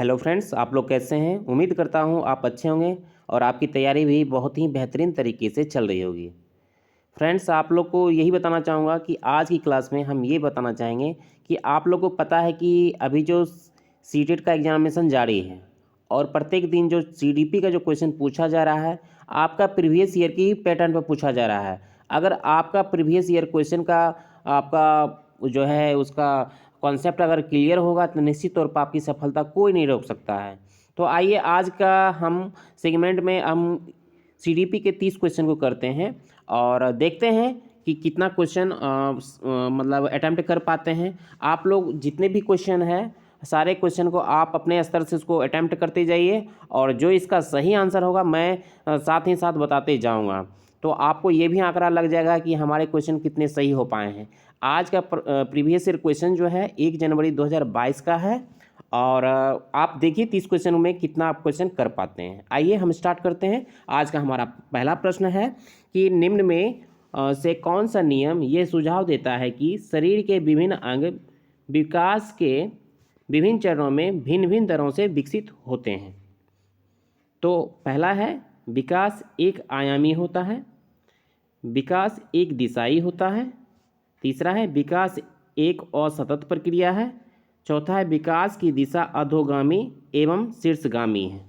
Hello friends, आप लोग कैसे हैं। उम्मीद करता हूं आप अच्छे होंगे और आपकी तैयारी भी बहुत ही बेहतरीन तरीके से चल रही होगी। फ्रेंड्स, आप लोग को यही बताना चाहूँगा कि आज की क्लास में हम ये बताना चाहेंगे कि आप लोग को पता है कि अभी जो सीटेट का एग्जामिनेशन जारी है और प्रत्येक दिन जो सीडीपी का जो क्वेश्चन पूछा जा रहा है आपका प्रीवियस ईयर की ही पैटर्न पर पूछा जा रहा है। अगर आपका प्रीवियस ईयर क्वेश्चन का आपका जो है उसका कॉन्सेप्ट अगर क्लियर होगा तो निश्चित तौर पर आपकी सफलता कोई नहीं रोक सकता है। तो आइए आज का हम सेगमेंट में हम सीडीपी के 30 क्वेश्चन को करते हैं और देखते हैं कि कितना क्वेश्चन मतलब अटैम्प्ट कर पाते हैं। आप लोग जितने भी क्वेश्चन हैं सारे क्वेश्चन को आप अपने स्तर से उसको अटैम्प्ट करते जाइए और जो इसका सही आंसर होगा मैं साथ ही साथ बताते जाऊंगा। तो आपको ये भी आंकड़ा लग जाएगा कि हमारे क्वेश्चन कितने सही हो पाए हैं। आज का प्रीवियस ईयर क्वेश्चन जो है 1 जनवरी 2022 का है और आप देखिए 30 क्वेश्चन में कितना आप क्वेश्चन कर पाते हैं। आइए हम स्टार्ट करते हैं। आज का हमारा पहला प्रश्न है कि निम्न में से कौन सा नियम ये सुझाव देता है कि शरीर के विभिन्न अंग विकास के विभिन्न चरणों में भिन्न भिन्न दरों से विकसित होते हैं। तो पहला है विकास एक आयामी होता है, विकास एक दिशाई होता है, तीसरा है विकास एक असतत प्रक्रिया है, चौथा है विकास की दिशा अधोगामी एवं शीर्षगामी है।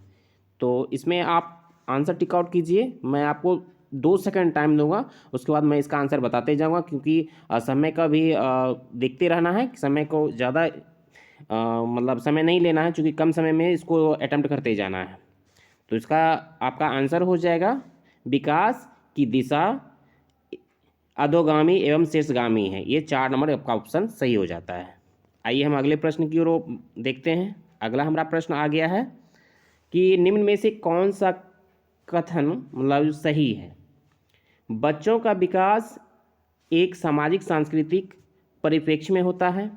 तो इसमें आप आंसर टिक आउट कीजिए। मैं आपको 2 सेकंड टाइम दूंगा, उसके बाद मैं इसका आंसर बताते जाऊंगा क्योंकि समय का भी देखते रहना है। समय को ज़्यादा मतलब समय नहीं लेना है क्योंकि कम समय में इसको अटेम्प्ट करते जाना है। तो इसका आपका आंसर हो जाएगा विकास की दिशा अधोगामी एवं शीर्षगामी है। ये 4 नंबर आपका ऑप्शन सही हो जाता है। आइए हम अगले प्रश्न की ओर देखते हैं। अगला हमारा प्रश्न आ गया है कि निम्न में से कौन सा कथन मतलब सही है। बच्चों का विकास एक सामाजिक सांस्कृतिक परिप्रेक्ष्य में होता है।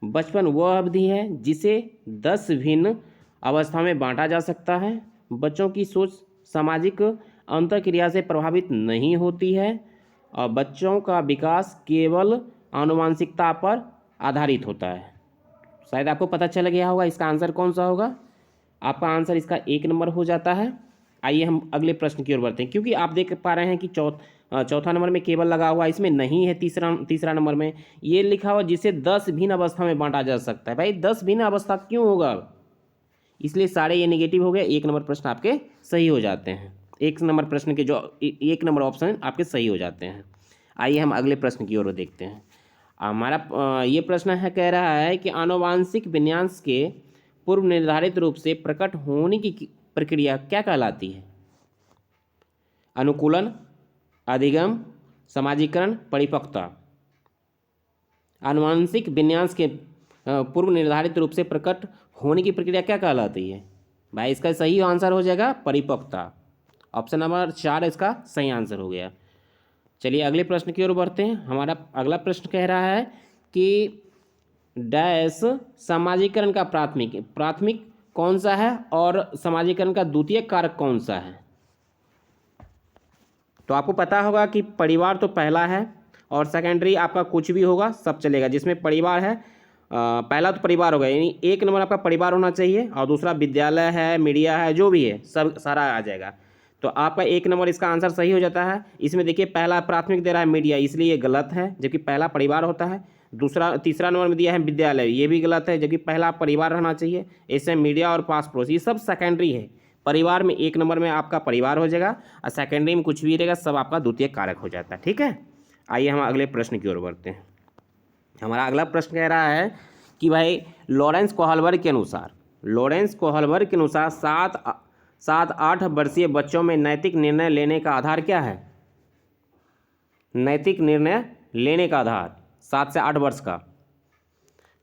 बचपन वह अवधि है जिसे 10 भिन्न अवस्था में बांटा जा सकता है। बच्चों की सोच सामाजिक अंतःक्रिया से प्रभावित नहीं होती है और बच्चों का विकास केवल आनुवांशिकता पर आधारित होता है। शायद आपको पता चल गया होगा इसका आंसर कौन सा होगा। आपका आंसर इसका 1 नंबर हो जाता है। आइए हम अगले प्रश्न की ओर बढ़ते हैं क्योंकि आप देख पा रहे हैं कि चौथा नंबर में केवल लगा हुआ, इसमें नहीं है। तीसरा नंबर में ये लिखा हुआ जिसे 10 भिन्न अवस्था में बांटा जा सकता है। भाई 10 भिन्न अवस्था क्यों होगा, इसलिए सारे ये नेगेटिव हो गए। 1 नंबर प्रश्न आपके सही हो जाते हैं। 1 नंबर प्रश्न के जो 1 नंबर ऑप्शन आपके सही हो जाते हैं। आइए हम अगले प्रश्न की ओर देखते हैं। हमारा ये प्रश्न है कह रहा है कि आनुवांशिक विन्यास के पूर्व निर्धारित रूप से प्रकट होने की प्रक्रिया क्या कहलाती है। अनुकूलन, अधिगम, समाजीकरण, परिपक्वता। आनुवांशिक विन्यास के पूर्व निर्धारित रूप से प्रकट होने की प्रक्रिया क्या कहलाती है। भाई इसका सही आंसर हो जाएगा परिपक्वता। ऑप्शन नंबर 4 इसका सही आंसर हो गया। चलिए अगले प्रश्न की ओर बढ़ते हैं। हमारा अगला प्रश्न कह रहा है कि डैश समाजीकरण का प्राथमिक कौन सा है और समाजीकरण का द्वितीयक कारक कौन सा है। तो आपको पता होगा कि परिवार तो पहला है और सेकेंडरी आपका कुछ भी होगा सब चलेगा। जिसमें परिवार है पहला तो परिवार होगा, यानी 1 नंबर आपका परिवार होना चाहिए और दूसरा विद्यालय है, मीडिया है, जो भी है सब सारा आ जाएगा। तो आपका 1 नंबर इसका आंसर सही हो जाता है। इसमें देखिए पहला प्राथमिक दे रहा है मीडिया, इसलिए ये गलत है, जबकि पहला परिवार होता है। तीसरा नंबर में दिया है विद्यालय, ये भी गलत है, जबकि पहला परिवार रहना चाहिए। इससे मीडिया और पास पड़ोस ये सब सेकेंडरी है। परिवार में 1 नंबर में आपका परिवार हो जाएगा और सेकेंडरी में कुछ भी रहेगा सब आपका द्वितीयक कारक हो जाता है। ठीक है, आइए हम अगले प्रश्न की ओर बढ़ते हैं। हमारा अगला प्रश्न कह रहा है कि भाई लॉरेंस कोहलबर्ग के अनुसार 7-8 वर्षीय बच्चों में नैतिक निर्णय लेने का आधार क्या है। नैतिक निर्णय लेने का आधार 7 से 8 वर्ष का।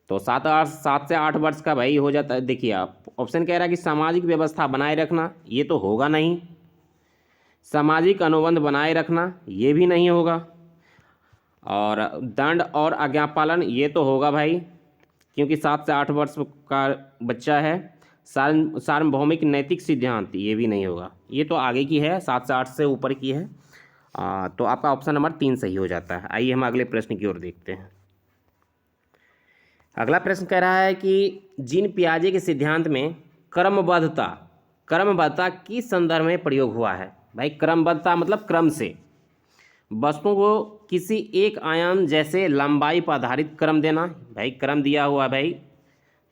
तो 7 से 8 वर्ष का भाई हो जाता है। देखिए आप ऑप्शन कह रहा है कि सामाजिक व्यवस्था बनाए रखना, ये तो होगा नहीं। सामाजिक अनुबंध बनाए रखना, ये भी नहीं होगा। और दंड और आज्ञापालन, ये तो होगा भाई क्योंकि 7 से 8 वर्ष का बच्चा है। सार्वभौमिक नैतिक सिद्धांत, ये भी नहीं होगा, ये तो आगे की है, 7 से 8 से ऊपर की है। तो आपका ऑप्शन नंबर 3 सही हो जाता है। आइए हम अगले प्रश्न की ओर देखते हैं। अगला प्रश्न कह रहा है कि जीन पियाजे के सिद्धांत में क्रमबद्धता किस संदर्भ में प्रयोग हुआ है। भाई क्रमबद्धता मतलब क्रम से, वस्तुओं को किसी एक आयाम जैसे लंबाई पर आधारित क्रम देना, भाई क्रम दिया हुआ है भाई।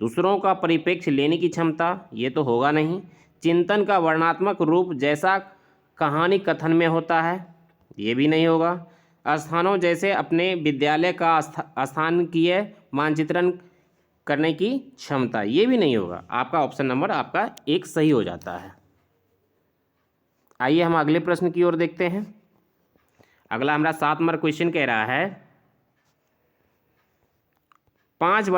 दूसरों का परिप्रेक्ष्य लेने की क्षमता, ये तो होगा नहीं। चिंतन का वर्णनात्मक रूप जैसा कहानी कथन में होता है, ये भी नहीं होगा। स्थानों जैसे अपने विद्यालय का स्थानीय मानचित्रण करने की क्षमता, ये भी नहीं होगा। आपका ऑप्शन नंबर आपका एक सही हो जाता है। आइए हम अगले प्रश्न की ओर देखते हैं। अगला हमारा 7 नंबर क्वेश्चन कह रहा है 5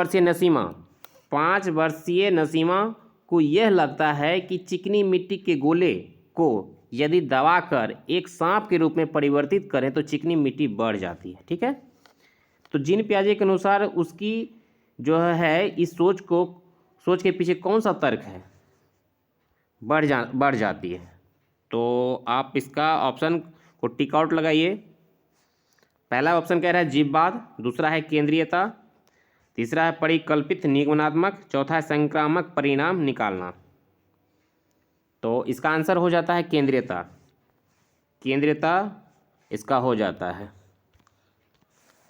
वर्षीय नसीमा को यह लगता है कि चिकनी मिट्टी के गोले को यदि दबाकर एक सांप के रूप में परिवर्तित करें तो चिकनी मिट्टी बढ़ जाती है। ठीक है, तो जीन पियाजे के अनुसार उसकी जो है इस सोच के पीछे कौन सा तर्क है, बढ़ जाती है। तो आप इसका ऑप्शन को टिक आउट लगाइए। पहला ऑप्शन कह रहा है जीववाद, दूसरा है केंद्रीयता, तीसरा है परिकल्पित निगमनात्मक, चौथा है संक्रामक परिणाम निकालना। तो इसका आंसर हो जाता है केंद्रीयता इसका हो जाता है।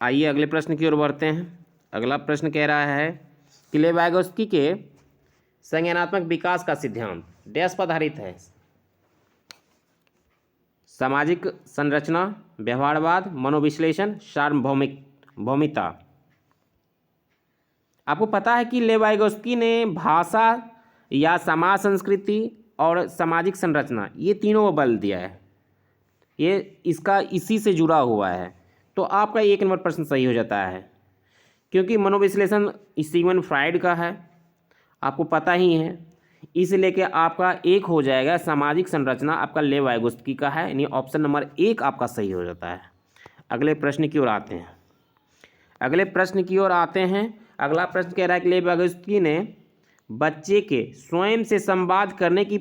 आइए अगले प्रश्न की ओर बढ़ते हैं। अगला प्रश्न कह रहा है कि लेवाइगोस्की के संज्ञानात्मक विकास का सिद्धांत डैश पर आधारित है। सामाजिक संरचना, व्यवहारवाद, मनोविश्लेषण, सार्वभौमिकता। आपको पता है कि लेवाइगोस्की ने भाषा या समाज संस्कृति और सामाजिक संरचना ये तीनों को बल दिया है, ये इसका इसी से जुड़ा हुआ है। तो आपका 1 नंबर प्रश्न सही हो जाता है, क्योंकि मनोविश्लेषण सिगमंड फ्राइड का है, आपको पता ही है, इसलिए कि आपका 1 हो जाएगा। सामाजिक संरचना आपका लेवाइगोस्की का है, यानी ऑप्शन नंबर 1 आपका सही हो जाता है। अगले प्रश्न की ओर आते हैं। अगला प्रश्न कह रहा है कि लेवाइगोस्की ने बच्चे के स्वयं से संवाद करने की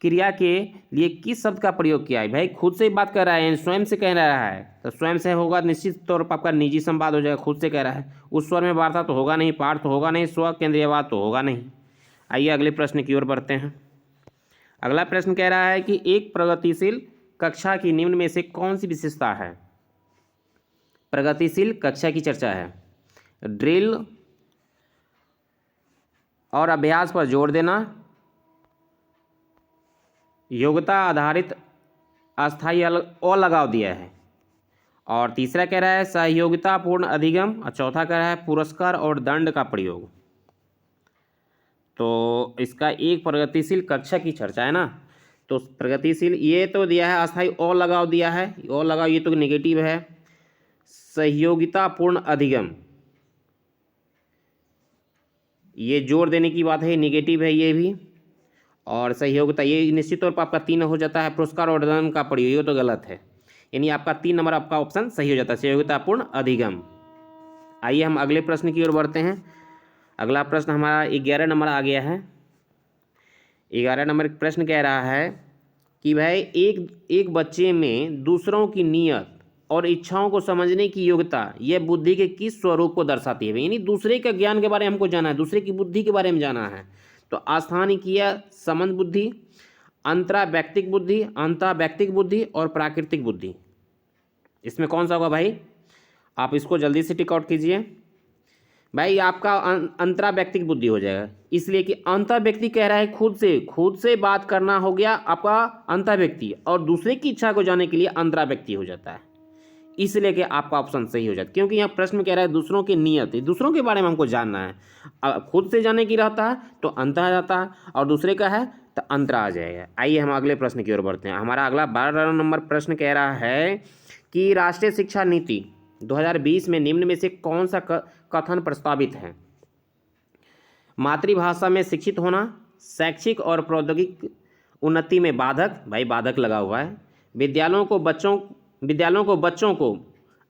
क्रिया के लिए किस शब्द का प्रयोग किया है। भाई खुद से ही बात कर रहा है, स्वयं से कह रहा है, तो स्वयं से होगा निश्चित तौर पर आपका निजी संवाद हो जाएगा। खुद से कह रहा है, उस स्वर में वार्ता तो होगा नहीं, पाठ तो होगा नहीं, स्व केंद्रीयवाद तो होगा नहीं। आइए अगले प्रश्न की ओर बढ़ते हैं। अगला प्रश्न कह रहा है कि एक प्रगतिशील कक्षा की निम्न में से कौन सी विशेषता है। प्रगतिशील कक्षा की चर्चा है, ड्रिल और अभ्यास पर जोर देना, योग्यता आधारित अस्थायी अलगाव दिया है, और तीसरा कह रहा है सहयोगितापूर्ण अधिगम, और चौथा कह रहा है पुरस्कार और दंड का प्रयोग। तो इसका एक प्रगतिशील कक्षा की चर्चा है ना, तो प्रगतिशील ये तो दिया है, अस्थायी और लगाव दिया है, और लगाव ये तो नेगेटिव है। सहयोगितापूर्ण अधिगम ये जोर देने की बात है, नेगेटिव है ये भी। और सहयोगिता ये निश्चित तौर पर आपका 3 हो जाता है। पुरस्कार और दंड का प्रयोग ये तो गलत है, यानी आपका 3 नंबर आपका ऑप्शन सही हो जाता है, सहयोगितापूर्ण अधिगम। आइए हम अगले प्रश्न की ओर बढ़ते हैं। अगला प्रश्न हमारा 11 नंबर आ गया है। 11 नंबर प्रश्न कह रहा है कि भाई एक बच्चे में दूसरों की नीयत और इच्छाओं को समझने की योग्यता यह बुद्धि के किस स्वरूप को दर्शाती है। यानी दूसरे के ज्ञान के बारे में हमको जाना है, दूसरे की बुद्धि के बारे में जाना है। तो आस्थानिकीय संबंध बुद्धि, अंतराव्यक्तिक बुद्धि और प्राकृतिक बुद्धि, इसमें कौन सा होगा भाई? आप इसको जल्दी से टिक आउट कीजिए। भाई आपका अंतराव्यक्तिक बुद्धि हो जाएगा, इसलिए कि अंतर्व्यक्ति कह रहा है खुद से बात करना हो गया आपका अंतर्व्यक्ति, और दूसरे की इच्छा को जानने के लिए अंतराव्यक्ति हो जाता है, इसलिए कि आपका ऑप्शन सही हो जाता है। क्योंकि यहाँ प्रश्न कह रहा है दूसरों की नीयत, दूसरों के बारे में हमको जानना है। खुद से जानने की रहता है तो अंतर आ जाता है, और दूसरे का है तो अंतर आ जाएगा। आइए हम अगले प्रश्न की ओर बढ़ते हैं। हमारा अगला 12 नंबर प्रश्न कह रहा है कि राष्ट्रीय शिक्षा नीति 2020 में निम्न में से कौन सा कथन प्रस्तावित है। मातृभाषा में शिक्षित होना, शैक्षिक और प्रौद्योगिक उन्नति में बाधक, भाई बाधक लगा हुआ है। विद्यालयों को बच्चों को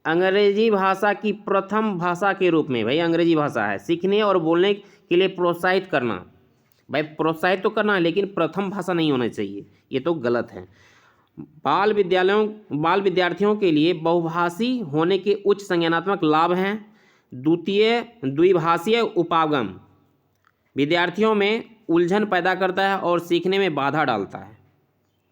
अंग्रेजी भाषा की प्रथम भाषा के रूप में, भाई अंग्रेजी भाषा है, सीखने और बोलने के लिए प्रोत्साहित करना। भाई प्रोत्साहित तो करना है, लेकिन प्रथम भाषा नहीं होना चाहिए, ये तो गलत है। बाल विद्यार्थियों के लिए बहुभाषी होने के उच्च संज्ञानात्मक लाभ हैं। द्वितीय द्विभाषीय उपागम विद्यार्थियों में उलझन पैदा करता है और सीखने में बाधा डालता है।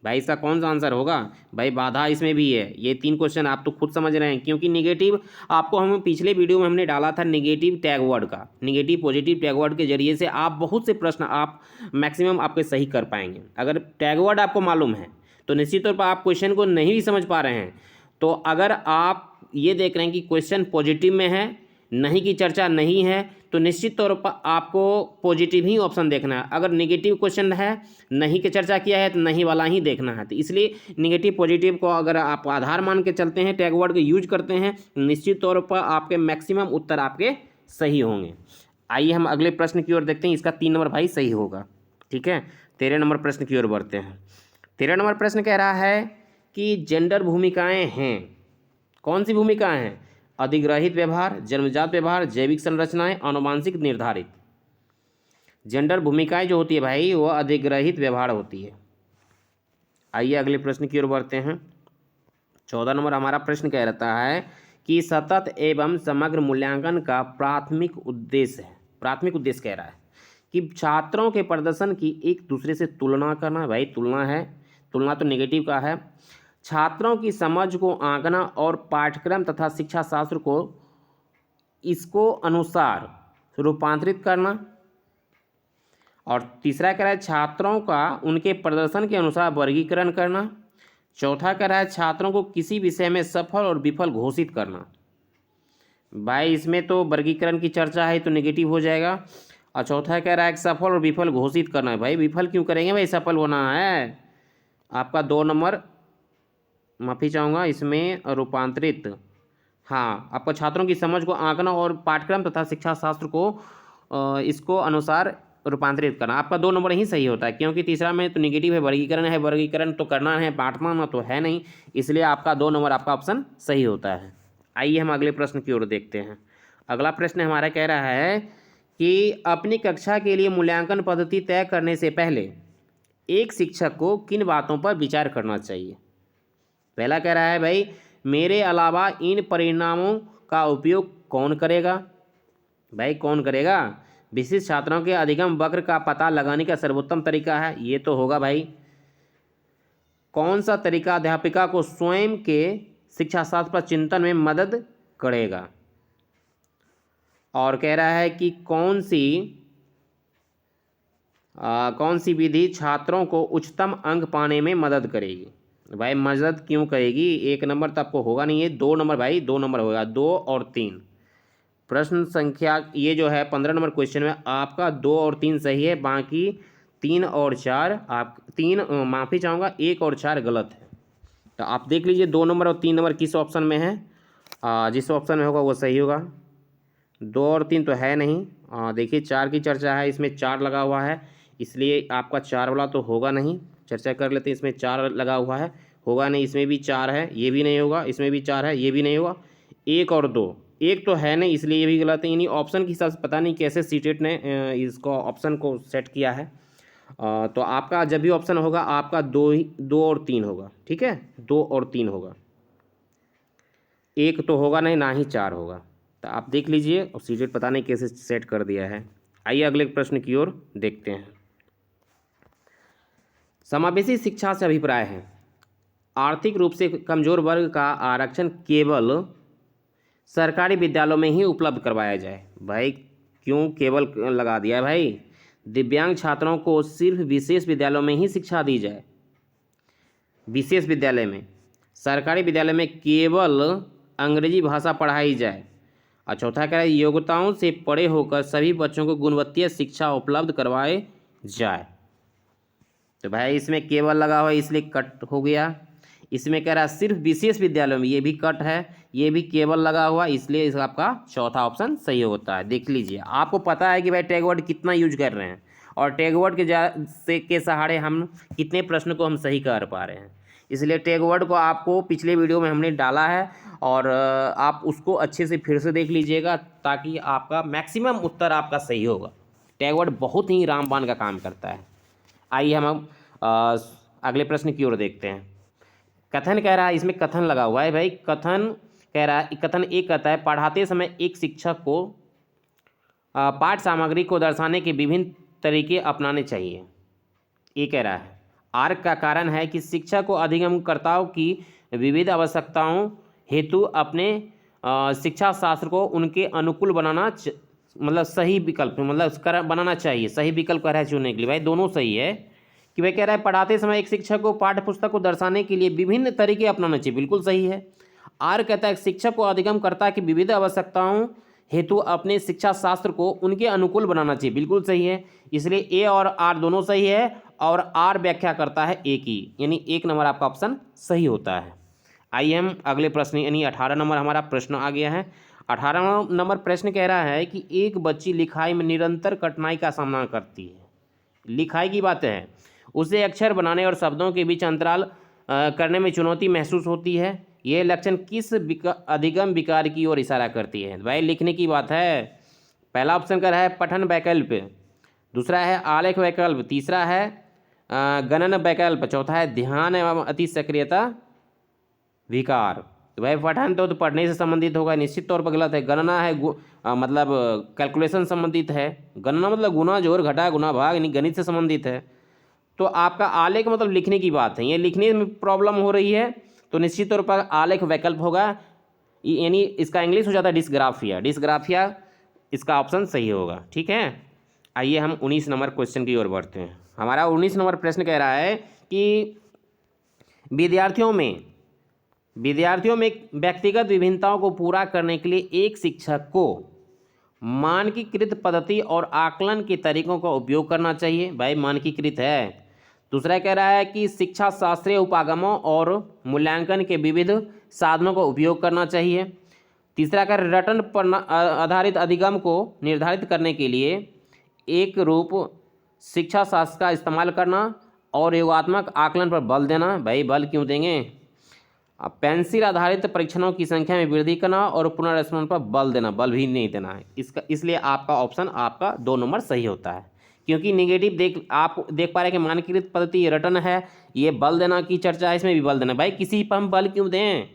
भाई इसका कौन सा आंसर होगा? भाई बाधा इसमें भी है। ये 3 क्वेश्चन आप तो खुद समझ रहे हैं, क्योंकि निगेटिव आपको हम पिछले वीडियो में हमने डाला था निगेटिव टैग वर्ड का। निगेटिव पॉजिटिव टैग वर्ड के जरिए से आप बहुत से प्रश्न आप मैक्सिमम आपके सही कर पाएंगे। अगर टैग वर्ड आपको मालूम है तो निश्चित तौर पर आप क्वेश्चन को नहीं भी समझ पा रहे हैं, तो अगर आप ये देख रहे हैं कि क्वेश्चन पॉजिटिव में है, नहीं की चर्चा नहीं है, तो निश्चित तौर पर आपको पॉजिटिव ही ऑप्शन देखना है। अगर नेगेटिव क्वेश्चन है, नहीं की चर्चा किया है, तो नहीं वाला ही देखना है। तो इसलिए नेगेटिव पॉजिटिव को अगर आप आधार मान के चलते हैं, टैग वर्ड को यूज करते हैं, निश्चित तौर पर आपके मैक्सिमम उत्तर आपके सही होंगे। आइए हम अगले प्रश्न की ओर देखते हैं। इसका 3 नंबर भाई सही होगा। ठीक है, 13 नंबर प्रश्न की ओर बढ़ते हैं। 13 नंबर प्रश्न कह रहा है कि जेंडर भूमिकाएँ हैं। कौन सी भूमिकाएँ हैं? अधिग्रहित व्यवहार, जन्मजात व्यवहार, जैविक संरचनाएं, आनुवांशिक निर्धारित। जेंडर भूमिकाएं जो होती है भाई वो अधिग्रहित व्यवहार होती है। आइए अगले प्रश्न की ओर बढ़ते हैं। 14 नंबर हमारा प्रश्न कह रहता है कि सतत एवं समग्र मूल्यांकन का प्राथमिक उद्देश्य है। प्राथमिक उद्देश्य कह रहा है कि छात्रों के प्रदर्शन की एक दूसरे से तुलना करना। भाई तुलना है, तुलना तो नेगेटिव का है। छात्रों की समझ को आंकना और पाठ्यक्रम तथा शिक्षा शास्त्र को इसको अनुसार रूपांतरित करना। और तीसरा कह रहा है छात्रों का उनके प्रदर्शन के अनुसार वर्गीकरण करना। चौथा कह रहा है छात्रों को किसी विषय में सफल और विफल घोषित करना। भाई इसमें तो वर्गीकरण की चर्चा है तो नेगेटिव हो जाएगा। और चौथा कह रहा है कि सफल और विफल घोषित करना है। भाई विफल क्यों करेंगे भाई, सफल होना है। आपका 2 नंबर माफ़ी चाहूँगा, इसमें रूपांतरित। हाँ, आपको छात्रों की समझ को आंकना और पाठ्यक्रम तथा शिक्षा शास्त्र को इसको अनुसार रूपांतरित करना। आपका 2 नंबर ही सही होता है, क्योंकि तीसरा में तो नेगेटिव है, वर्गीकरण है। वर्गीकरण तो करना है, बांटना तो है नहीं, इसलिए आपका 2 नंबर आपका ऑप्शन सही होता है। आइए हम अगले प्रश्न की ओर देखते हैं। अगला प्रश्न हमारा कह रहा है कि अपनी कक्षा के लिए मूल्यांकन पद्धति तय करने से पहले एक शिक्षक को किन बातों पर विचार करना चाहिए? पहला कह रहा है भाई मेरे अलावा इन परिणामों का उपयोग कौन करेगा? भाई कौन करेगा? विशिष्ट छात्रों के अधिगम वक्र का पता लगाने का सर्वोत्तम तरीका है, ये तो होगा भाई। कौन सा तरीका अध्यापिका को स्वयं के शिक्षा शास्त्र पर चिंतन में मदद करेगा? और कह रहा है कि कौन सी विधि छात्रों को उच्चतम अंक पाने में मदद करेगी? भाई मदद क्यों करेगी? 1 नंबर तो आपको होगा नहीं, ये 2 नंबर भाई, 2 नंबर होगा, 2 और 3। प्रश्न संख्या ये जो है 15 नंबर क्वेश्चन में आपका 2 और 3 सही है, बाकी 3 और 4 आप 3 माफ़ी चाहूँगा 1 और 4 गलत है। तो आप देख लीजिए 2 नंबर और 3 नंबर किस ऑप्शन में है। जिस ऑप्शन में होगा वो सही होगा। 2 और 3 तो है नहीं। देखिए 4 की चर्चा है, इसमें 4 लगा हुआ है, इसलिए आपका 4 वाला तो होगा नहीं। चर्चा कर लेते हैं, इसमें 4 लगा हुआ है, होगा नहीं। इसमें भी 4 है, ये भी नहीं होगा। इसमें भी 4 है, ये भी नहीं होगा। 1 और 2, 1 तो है नहीं, इसलिए ये भी गलत है। यानी ऑप्शन के हिसाब से पता नहीं कैसे सीटेट ने इसको ऑप्शन को सेट किया है। तो आपका जब भी ऑप्शन होगा आपका 2 और 3 होगा। ठीक है, 2 और 3 होगा, 1 तो होगा नहीं, ना ही 4 होगा। तो आप देख लीजिए, और सीटेट पता नहीं कैसे सेट कर दिया है। आइए अगले प्रश्न की ओर देखते हैं। समावेशी शिक्षा से अभिप्राय है आर्थिक रूप से कमजोर वर्ग का आरक्षण केवल सरकारी विद्यालयों में ही उपलब्ध करवाया जाए। भाई क्यों केवल लगा दिया है भाई? दिव्यांग छात्रों को सिर्फ विशेष विद्यालयों में ही शिक्षा दी जाए। विशेष विद्यालय में, सरकारी विद्यालय में केवल अंग्रेजी भाषा पढ़ाई जाए। और चौथा कह रहा है योग्यताओं से परे होकर सभी बच्चों को गुणवत्तीय शिक्षा उपलब्ध करवाए जाए। तो भाई इसमें केवल लगा हुआ इसलिए कट हो गया। इसमें कह रहा है सिर्फ विशेष विद्यालयों में, ये भी कट है, ये भी केवल लगा हुआ, इसलिए इसका आपका चौथा ऑप्शन सही होता है। देख लीजिए, आपको पता है कि भाई टैग वर्ड कितना यूज कर रहे हैं और टैग वर्ड के सहारे हम कितने प्रश्न को हम सही कर पा रहे हैं। इसलिए टैग वर्ड को आपको पिछले वीडियो में हमने डाला है और आप उसको अच्छे से फिर से देख लीजिएगा ताकि आपका मैक्सिमम उत्तर आपका सही होगा। टैग वर्ड बहुत ही रामबाण का काम करता है। आइए हम अगले प्रश्न की ओर देखते हैं। कथन कह रहा है, इसमें कथन लगा हुआ है भाई। कथन कह रहा है, कथन एक कहता है पढ़ाते समय एक शिक्षक को पाठ सामग्री को दर्शाने के विभिन्न तरीके अपनाने चाहिए। ये कह रहा है आर्क का कारण है कि शिक्षक को अधिगमकर्ताओं की विविध आवश्यकताओं हेतु अपने शिक्षा शास्त्र को उनके अनुकूल बनाना मतलब सही विकल्प मतलब बनाना चाहिए। सही विकल्प कह रहा है चुनने के लिए, भाई दोनों सही है कि वह कह रहा है पढ़ाते समय एक शिक्षक को पाठ्य पुस्तक को दर्शाने के लिए विभिन्न तरीके अपनाना चाहिए, बिल्कुल सही है। आर कहता है शिक्षक को अधिगमकर्ता की विविध आवश्यकताओं हेतु अपने शिक्षा शास्त्र को उनके अनुकूल बनाना चाहिए, बिल्कुल सही है। इसलिए ए और आर दोनों सही है और आर व्याख्या करता है ए की, यानी 1 नंबर आपका ऑप्शन सही होता है। आइए हम अगले प्रश्न यानी 18 नंबर हमारा प्रश्न आ गया है। 18 नंबर प्रश्न कह रहा है कि एक बच्ची लिखाई में निरंतर कठिनाई का सामना करती है, लिखाई की बात है, उसे अक्षर बनाने और शब्दों के बीच अंतराल करने में चुनौती महसूस होती है। यह लक्षण किस अधिगम विकार की ओर इशारा करती है? भाई लिखने की बात है। पहला ऑप्शन का है पठन वैकल्प, दूसरा है आलेख वैकल्प, तीसरा है गणन वैकल्प, चौथा है ध्यान एवं अति सक्रियता विकार। तो भाई पठन तो पढ़ने से संबंधित होगा, निश्चित तौर पर गलत है। गणना है मतलब कैलकुलेशन संबंधित है, गणना मतलब गुना जोड़ घटा गुना भाग यानी गणित से संबंधित है। तो आपका आलेख मतलब लिखने की बात है, ये लिखने में प्रॉब्लम हो रही है तो निश्चित तौर पर आलेख वैकल्प होगा, यानी इसका इंग्लिश हो जाता है डिस्ग्राफिया। डिस्ग्राफिया इसका ऑप्शन सही होगा, ठीक है। आइए हम 19 नंबर क्वेश्चन की ओर बढ़ते हैं। हमारा 19 नंबर प्रश्न कह रहा है कि विद्यार्थियों में व्यक्तिगत विभिन्नताओं को पूरा करने के लिए एक शिक्षक को मानकीकृत पद्धति और आकलन के तरीकों का उपयोग करना चाहिए। भाई मानकीकृत है। दूसरा कह रहा है कि शिक्षा शास्त्रीय उपागमों और मूल्यांकन के विविध साधनों का उपयोग करना चाहिए। तीसरा कह रटन पर आधारित अधिगम को निर्धारित करने के लिए एक रूप शिक्षा शास्त्र का इस्तेमाल करना और योगात्मक आकलन पर बल देना। भाई बल क्यों देंगे? पेंसिल आधारित परीक्षणों की संख्या में वृद्धि करना और पुनर्स्मरण पर बल देना, बल भी नहीं देना है इसका। इसलिए आपका ऑप्शन आपका 2 नंबर सही होता है, क्योंकि नेगेटिव आप देख पा रहे हैं कि मानकीकृत पद्धति रटन है, ये बल देना की चर्चा है, इसमें भी बल देना। भाई किसी पर हम बल क्यों दें?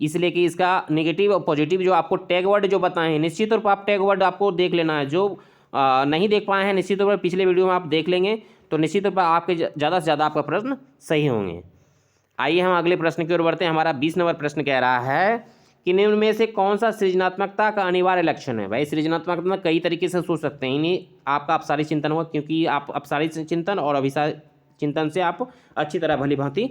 इसलिए कि इसका नेगेटिव और पॉजिटिव जो आपको टैग वर्ड जो बताए हैं, निश्चित तौर पर आप टैग वर्ड आपको देख लेना है। जो नहीं देख पाए हैं निश्चित तौर पर पिछले वीडियो में आप देख लेंगे तो निश्चित तौर पर आपके ज़्यादा से ज़्यादा आपका प्रश्न सही होंगे। आइए हम अगले प्रश्न की ओर बढ़ते हैं। हमारा 20 नंबर प्रश्न कह रहा है कि निम्न में से कौन सा सृजनात्मकता का अनिवार्य लक्षण है? भाई सृजनात्मकता में कई तरीके से सोच सकते हैं, इन्हीं आपका अपसारी चिंतन होगा, क्योंकि आप अपसारी चिंतन और अभिसारी चिंतन से आप अच्छी तरह भली भांति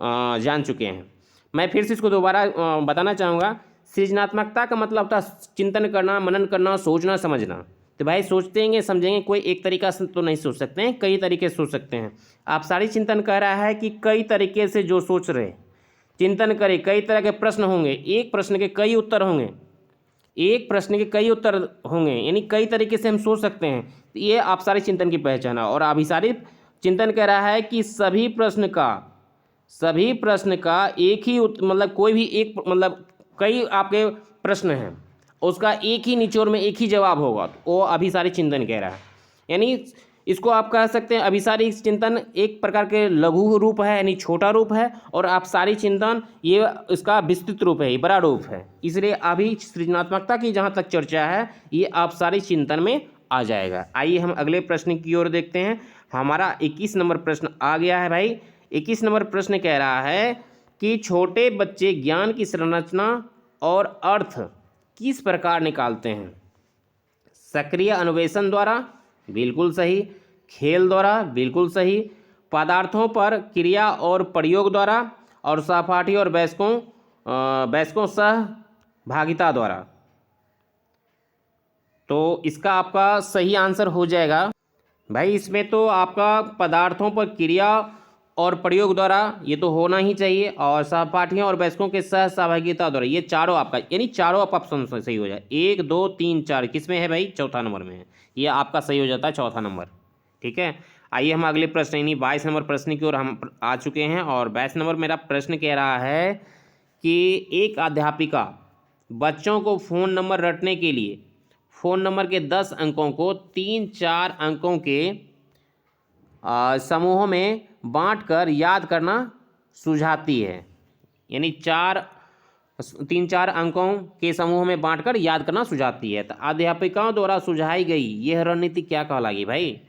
जान चुके हैं। मैं फिर से इसको दोबारा बताना चाहूँगा। सृजनात्मकता का मतलब होता है चिंतन करना, मनन करना, सोचना, समझना। तो भाई सोचते समझेंगे कोई एक तरीका से तो नहीं सोच सकते हैं, कई तरीके से सोच सकते हैं। आप सारी चिंतन कह रहा है कि कई तरीके से जो सोच रहे चिंतन करें, कई तरह के प्रश्न होंगे, एक प्रश्न के कई उत्तर होंगे, एक प्रश्न के कई उत्तर होंगे, यानी कई तरीके से हम सोच सकते हैं। तो ये आप सारी चिंतन की पहचान है। और अभिसारी चिंतन कह रहा है कि सभी प्रश्न का एक ही मतलब कोई भी एक मतलब कई आपके प्रश्न हैं, उसका एक ही निचोड़ में एक ही जवाब होगा, तो वो अभिसारी चिंतन कह रहा है। यानी इसको आप कह सकते हैं अभिसारी चिंतन एक प्रकार के लघु रूप है, यानी छोटा रूप है, और अपसारी चिंतन ये इसका विस्तृत रूप है, ये बड़ा रूप है। इसलिए अभी सृजनात्मकता की जहाँ तक चर्चा है ये अपसारी चिंतन में आ जाएगा। आइए हम अगले प्रश्न की ओर देखते हैं। हमारा 21 नंबर प्रश्न आ गया है। भाई 21 नंबर प्रश्न कह रहा है कि छोटे बच्चे ज्ञान की संरचना और अर्थ किस प्रकार निकालते हैं? सक्रिय अन्वेषण द्वारा, बिल्कुल सही। खेल द्वारा, बिल्कुल सही। पदार्थों पर क्रिया और प्रयोग द्वारा, और सहपाठी और वयस्कों सहभागिता द्वारा। तो इसका आपका सही आंसर हो जाएगा भाई, इसमें तो आपका पदार्थों पर क्रिया और प्रयोग द्वारा ये तो होना ही चाहिए, और सहपाठियों और वयस्कों के सहभागिता द्वारा, ये चारों आपका यानी चारों आप ऑप्शन सही हो जाए। 1 2 3 4 किस में है भाई? चौथा नंबर में है। ये आपका सही हो जाता है चौथा नंबर, ठीक है। आइए हम अगले प्रश्न यानी 22 नंबर प्रश्न की ओर हम आ चुके हैं। और 22 नंबर मेरा प्रश्न कह रहा है कि एक अध्यापिका बच्चों को फ़ोन नंबर रटने के लिए फ़ोन नंबर के 10 अंकों को 3-4 अंकों के समूहों में बांटकर याद करना सुझाती है। यानी 4 तीन चार अंकों के समूह में बांटकर याद करना सुझाती है। तो अध्यापिकाओं द्वारा सुझाई गई यह रणनीति क्या कहलाएगी भाई?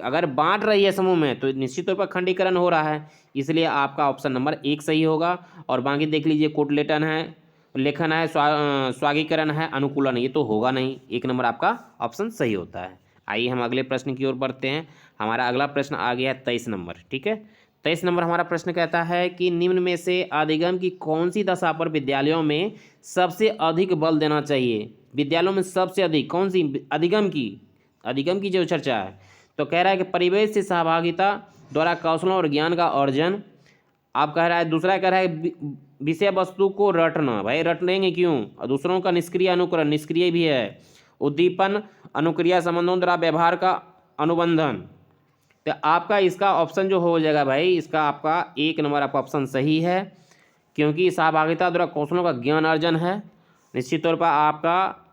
अगर बांट रही है समूह में तो निश्चित तौर पर खंडीकरण हो रहा है, इसलिए आपका ऑप्शन नंबर 1 सही होगा। और बाकी देख लीजिए, कोटलेटन है, लेखन है, स्वागीकरण है, अनुकूलन, ये तो होगा नहीं। 1 नंबर आपका ऑप्शन सही होता है। आइए हम अगले प्रश्न की ओर बढ़ते हैं। हमारा अगला प्रश्न आ गया है 23 नंबर। ठीक है, 23 नंबर हमारा प्रश्न कहता है कि निम्न में से अधिगम की कौन सी दशा पर विद्यालयों में सबसे अधिक बल देना चाहिए? विद्यालयों में सबसे अधिक कौन सी? अधिगम की जो चर्चा है, तो कह रहा है कि परिवेश से सहभागिता द्वारा कौशलों और ज्ञान का अर्जन। आप कह रहा है, दूसरा कह रहा है विषय वस्तु को रटना। भाई रट लेंगे क्यों? और दूसरों का निष्क्रिय अनुकरण, निष्क्रिय भी है। उद्दीपन, अनुक्रिया संबंधों द्वारा व्यवहार का अनुबंधन। तो आपका इसका ऑप्शन जो हो जाएगा भाई, इसका आपका 1 नंबर आपका ऑप्शन सही है, क्योंकि सहभागिता द्वारा कौशलों का ज्ञान अर्जन है। निश्चित तौर पर आपका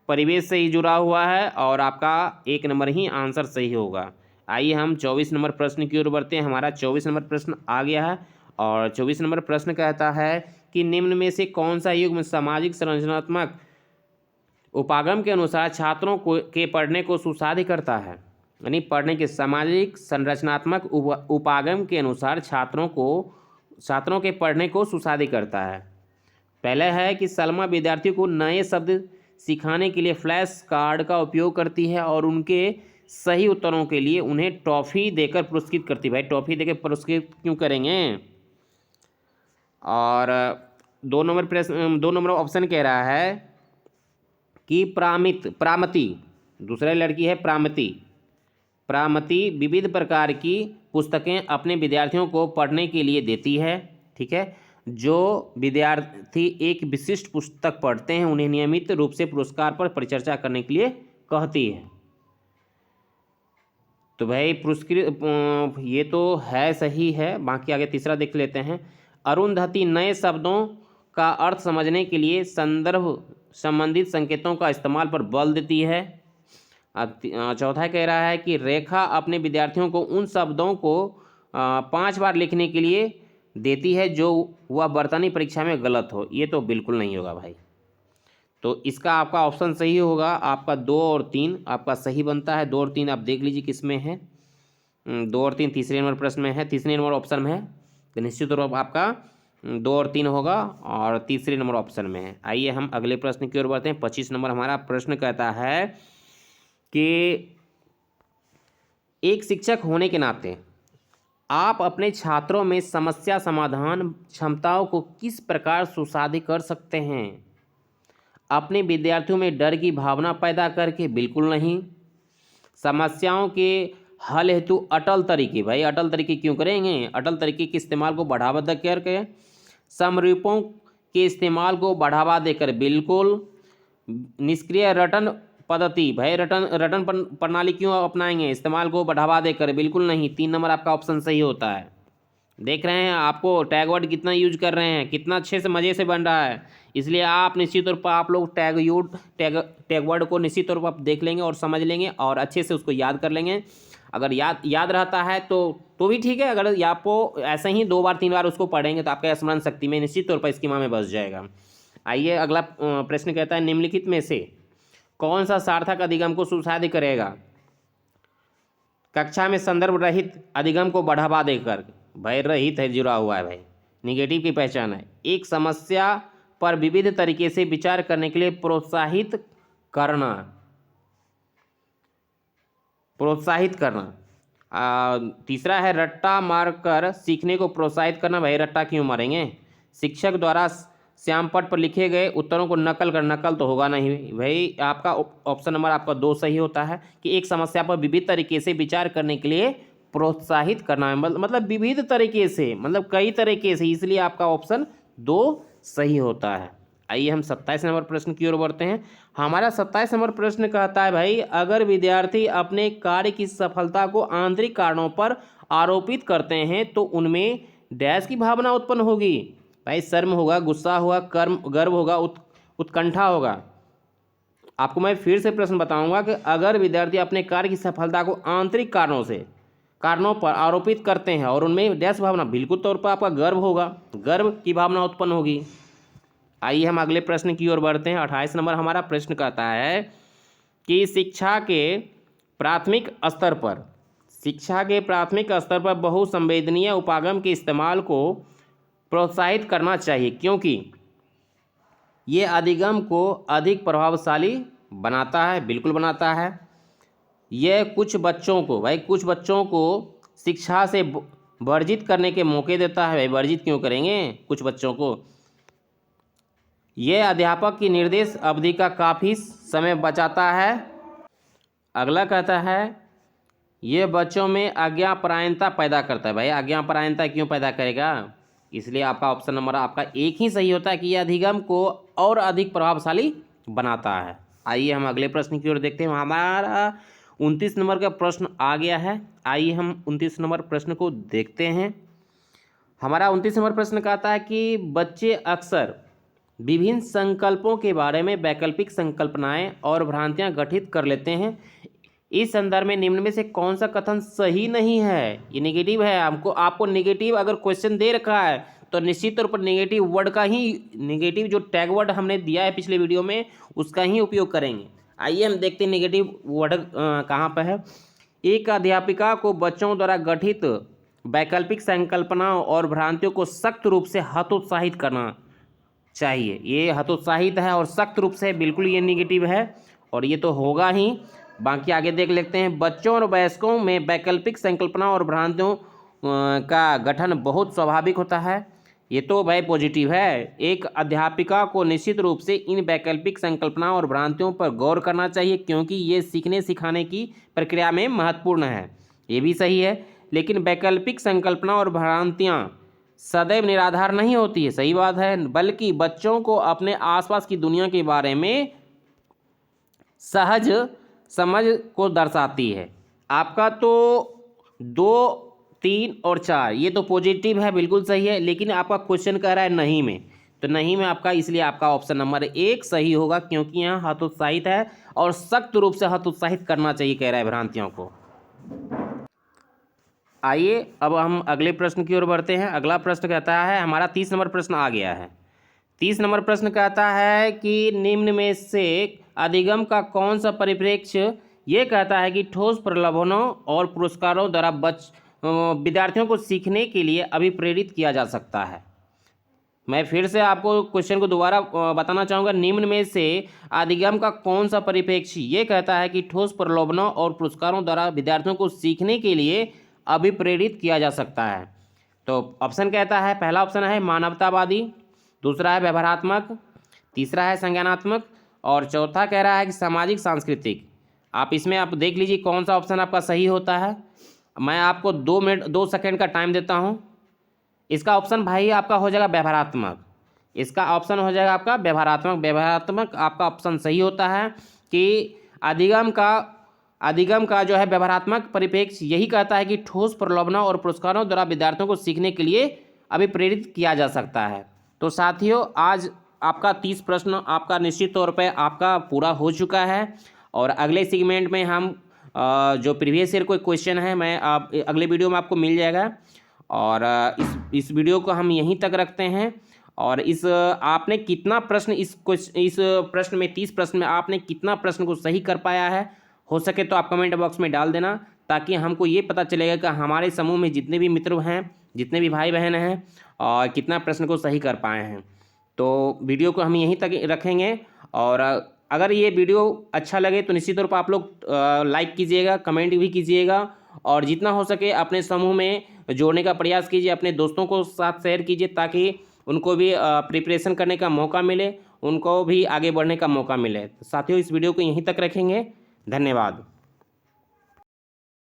परिवेश से ही जुड़ा हुआ है और आपका 1 नंबर ही आंसर सही होगा। आइए हम 24 नंबर प्रश्न की ओर बढ़ते हैं। हमारा 24 नंबर प्रश्न आ गया है और 24 नंबर प्रश्न कहता है कि निम्न में से कौन सा युग्म सामाजिक संरचनात्मक उपागम के अनुसार छात्रों को के पढ़ने को सुसाध्य करता है? यानी पढ़ने के सामाजिक संरचनात्मक उपागम के अनुसार छात्रों के पढ़ने को सुसाध्य करता है। पहले है कि सलमा विद्यार्थियों को नए शब्द सिखाने के लिए फ्लैश कार्ड का उपयोग करती है और उनके सही उत्तरों के लिए उन्हें टॉफ़ी देकर पुरस्कृत करती है। भाई टॉफ़ी देकर पुरस्कृत क्यों करेंगे? और 2 नंबर ऑप्शन कह रहा है कि प्रामति, दूसरा लड़की है प्रामति विविध प्रकार की पुस्तकें अपने विद्यार्थियों को पढ़ने के लिए देती है। ठीक है, जो विद्यार्थी एक विशिष्ट पुस्तक पढ़ते हैं उन्हें नियमित रूप से पुरस्कार पर परिचर्चा करने के लिए कहती है। तो भाई पुरस्कृत ये तो है, सही है। बाकी आगे तीसरा देख लेते हैं। अरुंधति नए शब्दों का अर्थ समझने के लिए संदर्भ संबंधित संकेतों का इस्तेमाल पर बल देती है। चौथा कह रहा है कि रेखा अपने विद्यार्थियों को उन शब्दों को 5 बार लिखने के लिए देती है जो वह वर्तनी परीक्षा में गलत हो। ये तो बिल्कुल नहीं होगा भाई। तो इसका आपका ऑप्शन सही होगा। आपका 2 और 3 आपका सही बनता है। 2 और 3 आप देख लीजिए किस में है। 2 और 3 तीसरे नंबर प्रश्न में है, तीसरे नंबर ऑप्शन में है। तो निश्चित तौर पर आपका 2 और 3 होगा और तीसरे नंबर ऑप्शन में है। आइए हम अगले प्रश्न की ओर बढ़ते हैं। 25 नंबर हमारा प्रश्न कहता है कि एक शिक्षक होने के नाते आप अपने छात्रों में समस्या समाधान क्षमताओं को किस प्रकार सुसाध्य कर सकते हैं? अपने विद्यार्थियों में डर की भावना पैदा करके? बिल्कुल नहीं। समस्याओं के हल हेतु अटल तरीके, भाई अटल तरीके क्यों करेंगे? अटल तरीके के इस्तेमाल को बढ़ावा देकर के, समरूपों के इस्तेमाल को बढ़ावा देकर? बिल्कुल। निष्क्रिय रटन पद्धति, भाई रटन प्रणाली क्यों अपनाएंगे? इस्तेमाल को बढ़ावा देकर? बिल्कुल नहीं। 3 नंबर आपका ऑप्शन सही होता है। देख रहे हैं आपको टैग वर्ड कितना यूज कर रहे हैं, कितना अच्छे से मज़े से बन रहा है। इसलिए आप निश्चित तौर पर आप लोग टैग वर्ड को निश्चित तौर पर आप देख लेंगे और समझ लेंगे और अच्छे से उसको याद कर लेंगे। अगर याद रहता है तो भी ठीक है। अगर आपको ऐसे ही 2 बार 3 बार उसको पढ़ेंगे तो आपका स्मरण शक्ति में निश्चित तौर पर स्कीमा में बस जाएगा। आइए अगला प्रश्न कहता है निम्नलिखित में से कौन सा सार्थक अधिगम को सुसाध्य करेगा? कक्षा में संदर्भ रहित अधिगम को बढ़ावा देकर? भाई रहित है, जुड़ा हुआ है भाई, निगेटिव की पहचान है। एक समस्या पर विविध तरीके से विचार करने के लिए प्रोत्साहित करना। तीसरा है रट्टा मारकर सीखने को प्रोत्साहित करना। भाई रट्टा क्यों मारेंगे? शिक्षक द्वारा श्यामपट पर लिखे गए उत्तरों को नकल तो होगा नहीं भाई। आपका ऑप्शन नंबर आपका 2 सही होता है कि एक समस्या पर विविध तरीके से विचार करने के लिए प्रोत्साहित करना है। मतलब विविध तरीके से, मतलब कई तरीके से, इसलिए आपका ऑप्शन 2 सही होता है। आइए हम 27 नंबर प्रश्न की ओर बढ़ते हैं। हमारा 27 नंबर प्रश्न कहता है भाई अगर विद्यार्थी अपने कार्य की सफलता को आंतरिक कारणों पर आरोपित करते हैं तो उनमें डैश की भावना उत्पन्न होगी। भाई शर्म होगा, गुस्सा होगा, गर्व होगा, उत्कंठा होगा। आपको मैं फिर से प्रश्न बताऊंगा कि अगर विद्यार्थी अपने कार्य की सफलता को आंतरिक कारणों पर आरोपित करते हैं और उनमें डैश भावना, बिल्कुल तौर पर आपका गर्व होगा, गर्व की भावना उत्पन्न होगी। आइए हम अगले प्रश्न की ओर बढ़ते हैं। 28 नंबर हमारा प्रश्न कहता है कि शिक्षा के प्राथमिक स्तर पर बहुसंवेदनीय उपागम के इस्तेमाल को प्रोत्साहित करना चाहिए, क्योंकि ये अधिगम को अधिक प्रभावशाली बनाता है। बिल्कुल बनाता है। यह कुछ बच्चों को शिक्षा से वर्जित करने के मौके देता है। भाई वर्जित क्यों करेंगे कुछ बच्चों को? यह अध्यापक की निर्देश अवधि का काफ़ी समय बचाता है। अगला कहता है यह बच्चों में आज्ञापरायणता पैदा करता है। भाई आज्ञापरायणता क्यों पैदा करेगा? इसलिए आपका ऑप्शन नंबर आपका एक ही सही होता है कि यह अधिगम को और अधिक प्रभावशाली बनाता है। आइए हम अगले प्रश्न की ओर देखते हैं। हमारा 29 नंबर का प्रश्न आ गया है। आइए हम 29 नंबर प्रश्न को देखते हैं। हमारा 29 नंबर प्रश्न कहता है कि बच्चे अक्सर विभिन्न संकल्पों के बारे में वैकल्पिक संकल्पनाएं और भ्रांतियां गठित कर लेते हैं। इस संदर्भ में निम्न में से कौन सा कथन सही नहीं है? ये नेगेटिव है। आपको नेगेटिव अगर क्वेश्चन दे रखा है तो निश्चित तौर पर नेगेटिव वर्ड का ही, नेगेटिव जो टैग वर्ड हमने दिया है पिछले वीडियो में, उसका ही उपयोग करेंगे। आइए हम देखते हैं नेगेटिव वर्ड कहाँ पर है। एक अध्यापिका को बच्चों द्वारा गठित वैकल्पिक संकल्पनाओं और भ्रांतियों को सख्त रूप से हतोत्साहित करना चाहिए। ये हतोत्साहित है और सख्त रूप से, बिल्कुल ये नेगेटिव है और ये तो होगा ही। बाकी आगे देख लेते हैं। बच्चों और वयस्कों में वैकल्पिक संकल्पना और भ्रांतियों का गठन बहुत स्वाभाविक होता है। ये तो भाई पॉजिटिव है। एक अध्यापिका को निश्चित रूप से इन वैकल्पिक संकल्पनाओं और भ्रांतियों पर गौर करना चाहिए, क्योंकि ये सीखने सिखाने की प्रक्रिया में महत्वपूर्ण है। ये भी सही है। लेकिन वैकल्पिक संकल्पना और भ्रांतियाँ सदैव निराधार नहीं होती है। सही बात है। बल्कि बच्चों को अपने आसपास की दुनिया के बारे में सहज समझ को दर्शाती है। आपका तो 2, 3 और 4 ये तो पॉजिटिव है, बिल्कुल सही है। लेकिन आपका क्वेश्चन कह रहा है नहीं में, तो नहीं में आपका, इसलिए आपका ऑप्शन नंबर 1 सही होगा, क्योंकि यहाँ हतोत्साहित है और सख्त रूप से हतोत्साहित करना चाहिए कह रहा है भ्रांतियों को। आइए अब हम अगले प्रश्न की ओर बढ़ते हैं। अगला प्रश्न कहता है, हमारा 30 नंबर प्रश्न आ गया है। 30 नंबर प्रश्न कहता है कि निम्न में से अधिगम का कौन सा परिप्रेक्ष्य ये कहता है कि ठोस प्रलोभनों और पुरस्कारों द्वारा विद्यार्थियों को सीखने के लिए अभिप्रेरित किया जा सकता है। मैं फिर से आपको क्वेश्चन को दोबारा बताना चाहूँगा। निम्न में से अधिगम का कौन सा परिप्रेक्ष्य ये कहता है कि ठोस प्रलोभनों और पुरस्कारों द्वारा विद्यार्थियों को सीखने के लिए अभिप्रेरित किया जा सकता है? तो ऑप्शन कहता है, पहला ऑप्शन है मानवतावादी, दूसरा है व्यवहारात्मक, तीसरा है संज्ञानात्मक और चौथा कह रहा है कि सामाजिक सांस्कृतिक। आप इसमें आप देख लीजिए कौन सा ऑप्शन आपका सही होता है। मैं आपको 2 सेकंड का टाइम देता हूं। इसका ऑप्शन भाई आपका हो जाएगा व्यवहारात्मक। इसका ऑप्शन हो जाएगा आपका व्यवहारात्मक। व्यवहारात्मक आपका ऑप्शन सही होता है कि अधिगम का जो है व्यवहारात्मक परिप्रेक्ष्य यही कहता है कि ठोस प्रलोभनों और पुरस्कारों द्वारा विद्यार्थियों को सीखने के लिए अभिप्रेरित किया जा सकता है। तो साथियों, आज आपका 30 प्रश्न आपका निश्चित तौर पे आपका पूरा हो चुका है और अगले सेगमेंट में हम जो प्रीवियस ईयर कोई क्वेश्चन है मैं अगले वीडियो में आपको मिल जाएगा। और इस वीडियो को हम यहीं तक रखते हैं। और आपने कितना प्रश्न इस प्रश्न में 30 प्रश्न में आपने कितना प्रश्न को सही कर पाया है, हो सके तो आप कमेंट बॉक्स में डाल देना, ताकि हमको ये पता चलेगा कि हमारे समूह में जितने भी मित्र हैं, जितने भी भाई बहन हैं, और कितना प्रश्न को सही कर पाए हैं। तो वीडियो को हम यहीं तक रखेंगे। और अगर ये वीडियो अच्छा लगे तो निश्चित तौर पर आप लोग लाइक कीजिएगा, कमेंट भी कीजिएगा और जितना हो सके अपने समूह में जोड़ने का प्रयास कीजिए। अपने दोस्तों को साथ शेयर कीजिए ताकि उनको भी प्रिपरेशन करने का मौका मिले, उनको भी आगे बढ़ने का मौका मिले। साथियों, इस वीडियो को यहीं तक रखेंगे। धन्यवाद।